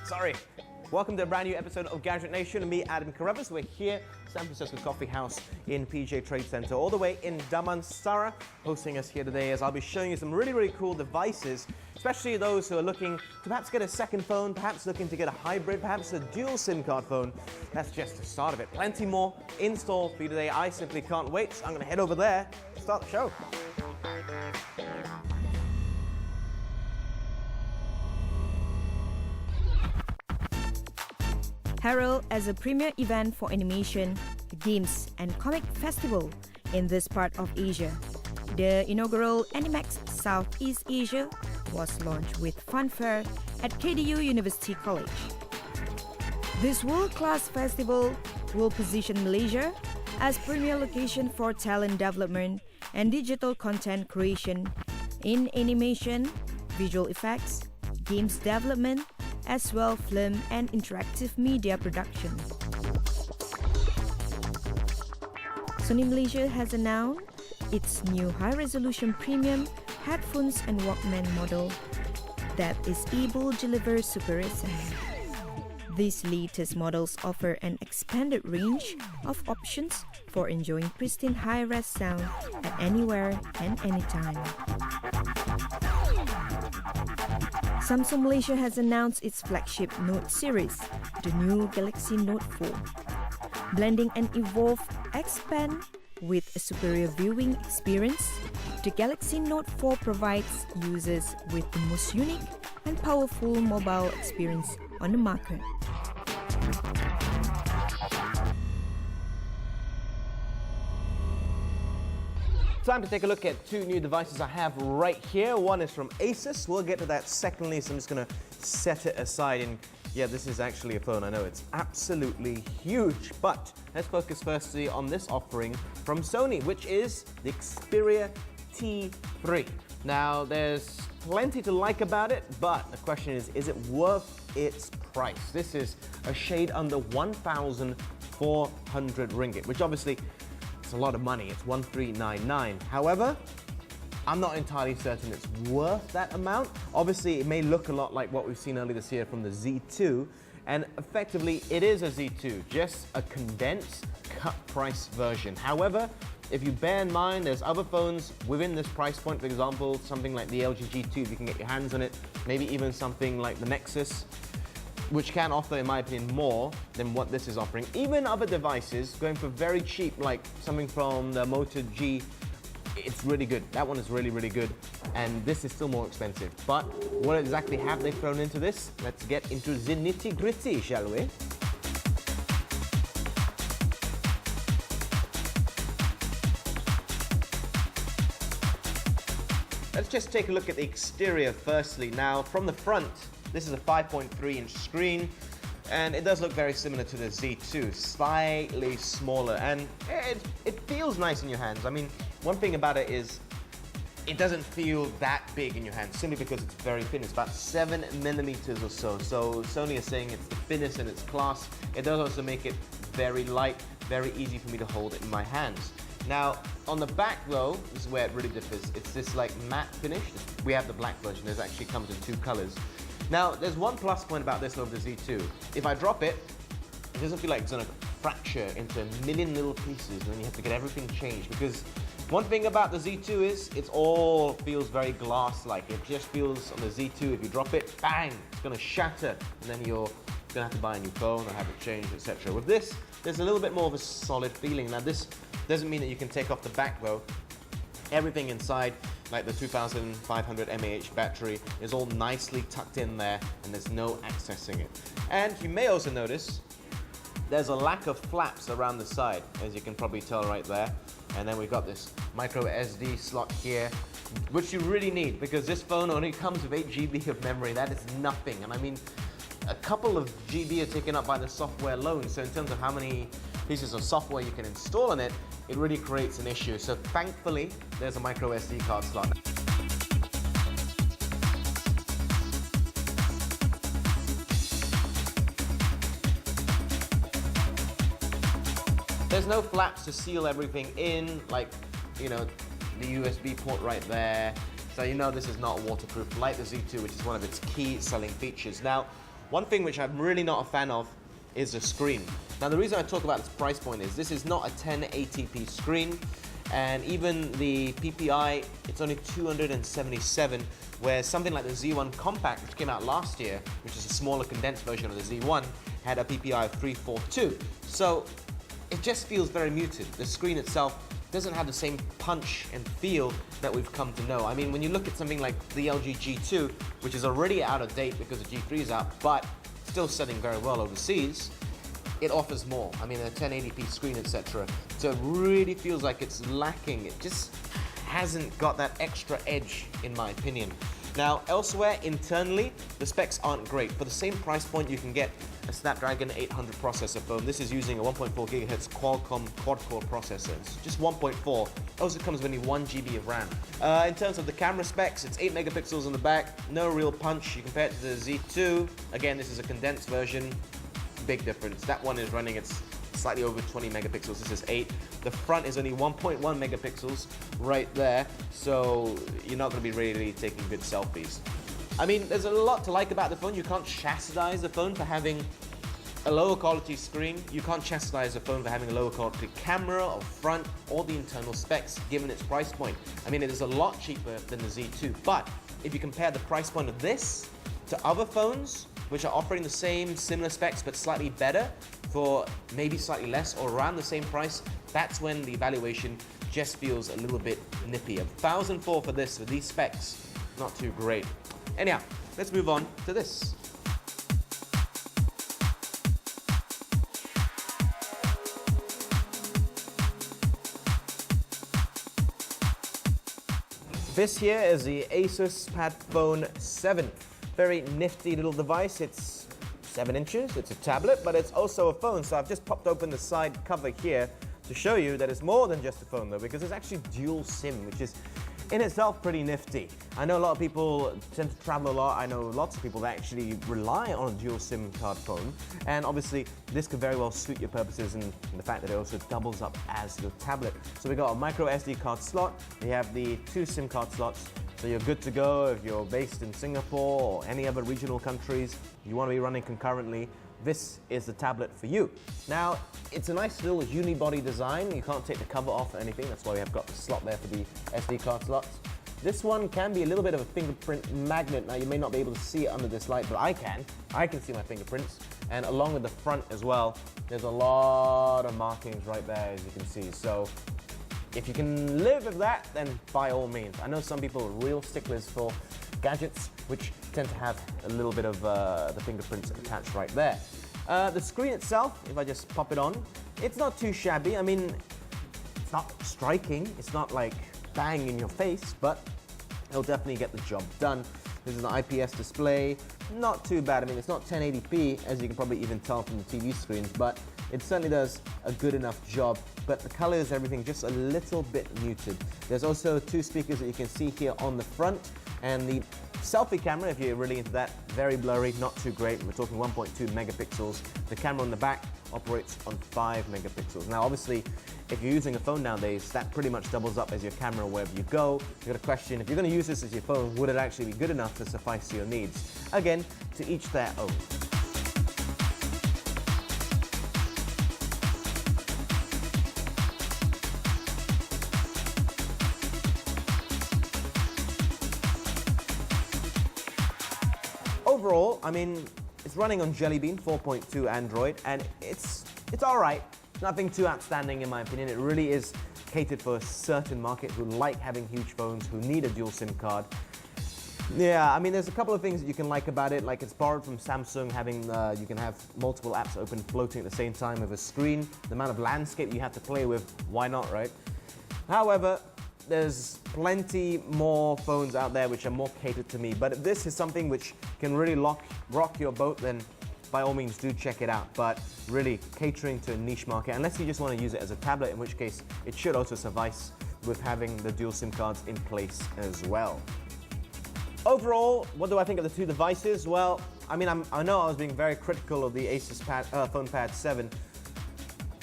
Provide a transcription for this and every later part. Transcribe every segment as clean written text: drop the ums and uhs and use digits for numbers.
Sorry. Welcome to a brand new episode of Gadget Nation. Me, Adam Carruthers. We're here, San Francisco Coffee House in PJ Trade Center, all the way in Damansara, hosting us here today as I'll be showing you some really cool devices, especially those who are looking to perhaps get a second phone, perhaps looking to get a hybrid, perhaps a dual SIM card phone. That's just the start of it. Plenty more in store for you today. I simply can't wait. So I'm going to head over there to start the show. Herald as a premier event for animation, games and comic festival in this part of Asia. The inaugural Animax Southeast Asia was launched with fanfare at KDU University College. This world-class festival will position Malaysia as premier location for talent development and digital content creation in animation, visual effects, games development, as well film and interactive media production. Sony Malaysia has announced its new high-resolution premium headphones and Walkman model that is able to deliver superior sound. These latest models offer an expanded range of options for enjoying pristine high-res sound at anywhere and anytime. Samsung Malaysia has announced its flagship Note series, the new Galaxy Note 4. Blending an evolved X Pen with a superior viewing experience, the Galaxy Note 4 provides users with the most unique and powerful mobile experience on the market. Time to take a look at two new devices I have right here. One is from Asus. We'll get to that secondly, so I'm just going to set it aside. And yeah, this is actually a phone. I know it's absolutely huge. But let's focus firstly on this offering from Sony, which is the Xperia T3. Now, there's plenty to like about it, but the question is it worth its price? This is a shade under 1,400 ringgit, which obviously it's a lot of money. It's 1,399. However, I'm not entirely certain it's worth that amount. Obviously, it may look a lot like what we've seen earlier this year from the Z2, and effectively, it is a Z2, just a condensed, cut price version. However, if you bear in mind, there's other phones within this price point, for example, something like the LG G2, if you can get your hands on it, maybe even something like the Nexus, which can offer, in my opinion, more than what this is offering. Even other devices going for very cheap, like something from the Moto G, it's really good. That one is really good, and this is still more expensive. But what exactly have they thrown into this? Let's get into the nitty-gritty, shall we? Let's just take a look at the exterior firstly. Now, from the front, this is a 5.3-inch screen, and it does look very similar to the Z2, slightly smaller, and it feels nice in your hands. I mean, one thing about it is it doesn't feel that big in your hands, simply because it's very thin. It's about 7 millimeters or so. So Sony is saying it's the thinnest in its class. It does also make it very light, very easy for me to hold it in my hands. Now, on the back though, this is where it really differs. It's this like matte finish. We have the black version. It actually comes in 2 colors. Now, there's one plus point about this over the Z2. If I drop it, it doesn't feel like it's going to fracture into a million little pieces, and then you have to get everything changed. Because one thing about the Z2 is it all feels very glass-like. It just feels on the Z2, if you drop it, bang, it's going to shatter, and then you're going to have to buy a new phone or have it changed, etc. With this, there's a little bit more of a solid feeling. Now, this doesn't mean that you can take off the back though. Everything inside, like the 2500 mAh battery, is all nicely tucked in there, and there's no accessing it. And you may also notice there's a lack of flaps around the side, as you can probably tell right there. And then we've got this micro SD slot here, which you really need, because this phone only comes with 8 GB of memory. That is nothing. And I mean, a couple of GB are taken up by the software alone. So in terms of how many pieces of software you can install on it, it really creates an issue. So thankfully, there's a micro SD card slot. There's no flaps to seal everything in, like, you know, the USB port right there. It's So you know this is not waterproof like the Z2, which is one of its key selling features. Now, one thing which I'm really not a fan of is the screen. Now the reason I talk about this price point is this is not a 1080p screen, and even the PPI, it's only 277, where something like the Z1 Compact, which came out last year, which is a smaller condensed version of the Z1, had a PPI of 342. So it just feels very muted. The screen itself doesn't have the same punch and feel that we've come to know. I mean, when you look at something like the LG G2, which is already out of date because the G3 is out, but still selling very well overseas, it offers more. I mean, a 1080p screen, etc. So it really feels like it's lacking. It just hasn't got that extra edge, in my opinion. Now, elsewhere, internally, the specs aren't great. For the same price point, you can get a Snapdragon 800 processor phone. This is using a 1.4 gigahertz Qualcomm quad-core processor. It's just 1.4. Also comes with only 1 GB of RAM. In terms of the camera specs, it's 8 megapixels on the back. No real punch. You compare it to the Z2. Again, this is a condensed version. Big difference. That one is running, it's slightly over 20 megapixels. This is 8. The front is only 1.1 megapixels right there. So you're not going to be really taking good selfies. I mean, there's a lot to like about the phone. You can't chastise the phone for having a lower quality screen. You can't chastise the phone for having a lower quality camera or front or the internal specs given its price point. I mean, it is a lot cheaper than the Z2, but if you compare the price point of this to other phones which are offering the same similar specs but slightly better for maybe slightly less or around the same price, that's when the evaluation just feels a little bit nippy. 1,004 for this, with these specs, not too great. Anyhow, let's move on to this. This here is the Asus Padphone 7. Very nifty little device. It's 7 inches, it's a tablet, but it's also a phone. So I've just popped open the side cover here to show you that it's more than just a phone though, because it's actually dual SIM, which is in itself pretty nifty. I know a lot of people tend to travel a lot. I know lots of people that actually rely on a dual SIM card phone. And obviously this could very well suit your purposes in the fact that it also doubles up as your tablet. So we got a micro SD card slot. We have the 2 SIM card slots. So you're good to go if you're based in Singapore or any other regional countries. You want to be running concurrently. This is the tablet for you. Now, it's a nice little unibody design. You can't take the cover off or anything. That's why we have got the slot there for the SD card slots. This one can be a little bit of a fingerprint magnet. Now, you may not be able to see it under this light, but I can. I can see my fingerprints. And along with the front as well, there's a lot of markings right there, as you can see. So if you can live with that, then by all means. I know some people are real sticklers for gadgets, which tend to have a little bit of the fingerprints attached right there. The screen itself, if I just pop it on, it's not too shabby. I mean, it's not striking. It's not like bang in your face, but it'll definitely get the job done. This is an IPS display. Not too bad. I mean, it's not 1080p, as you can probably even tell from the TV screens, but it certainly does a good enough job. But the colors, everything, just a little bit muted. There's also 2 speakers that you can see here on the front, and the selfie camera, if you're really into that, very blurry, not too great. We're talking 1.2 megapixels. The camera on the back operates on 5 megapixels. Now, obviously, if you're using a phone nowadays, that pretty much doubles up as your camera wherever you go. You've got a question, if you're going to use this as your phone, would it actually be good enough to suffice your needs? Again, to each their own. Overall, I mean, it's running on Jelly Bean 4.2 Android, and it's all right. Nothing too outstanding in my opinion. It really is catered for a certain market who like having huge phones, who need a dual SIM card. Yeah, I mean, there's a couple of things that you can like about it, like it's borrowed from Samsung, having you can have multiple apps open floating at the same time with a screen. The amount of landscape you have to play with, why not, right? However, there's plenty more phones out there which are more catered to me, but if this is something which can really rock your boat, then by all means do check it out. But really catering to a niche market, unless you just want to use it as a tablet, in which case it should also suffice with having the dual SIM cards in place as well. Overall, what do I think of the 2 devices? Well, I mean, I know I was being very critical of the Asus Fonepad 7,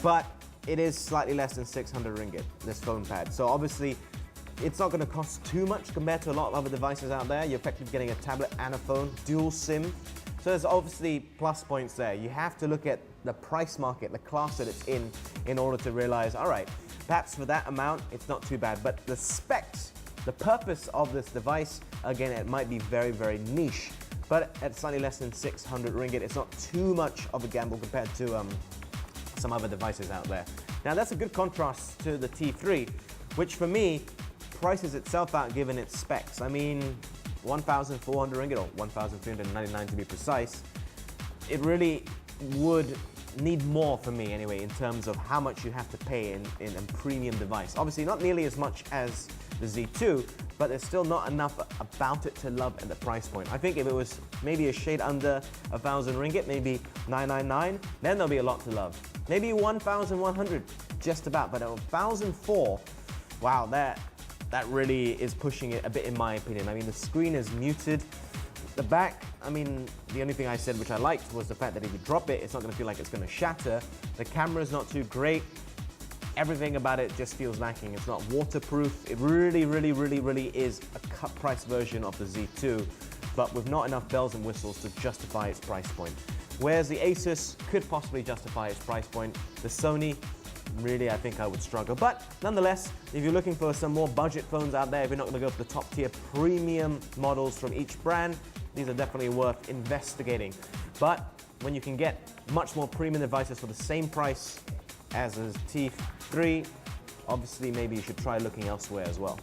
but it is slightly less than 600 ringgit, this phone pad. So obviously, It's not going to cost too much compared to a lot of other devices out there. You're effectively getting a tablet and a phone, dual SIM. So there's obviously plus points there. You have to look at the price market, the class that it's in order to realize, all right, perhaps for that amount, it's not too bad. But the specs, the purpose of this device, again, it might be very, very niche. But at slightly less than 600 ringgit, it's not too much of a gamble compared to some other devices out there. Now that's a good contrast to the T3, which for me, prices itself out given its specs. I mean, 1,400 ringgit, or 1,399 to be precise. It really would need more for me anyway in terms of how much you have to pay in a premium device. Obviously not nearly as much as the Z2, but there's still not enough about it to love at the price point. I think if it was maybe a shade under 1,000 ringgit, maybe 999, then there'll be a lot to love. Maybe 1,100, just about, but at 1,004, wow, that really is pushing it a bit in my opinion. I mean, the screen is muted. The back, I mean, the only thing I said which I liked was the fact that if you drop it, it's not going to feel like it's going to shatter. The camera's not too great. Everything about it just feels lacking. It's not waterproof. It really is a cut price version of the Z2, but with not enough bells and whistles to justify its price point. Whereas the Asus could possibly justify its price point, the Sony, really, I think I would struggle. But nonetheless, if you're looking for some more budget phones out there, if you're not going to go for the top tier premium models from each brand, these are definitely worth investigating. But when you can get much more premium devices for the same price as a T3, obviously maybe you should try looking elsewhere as well.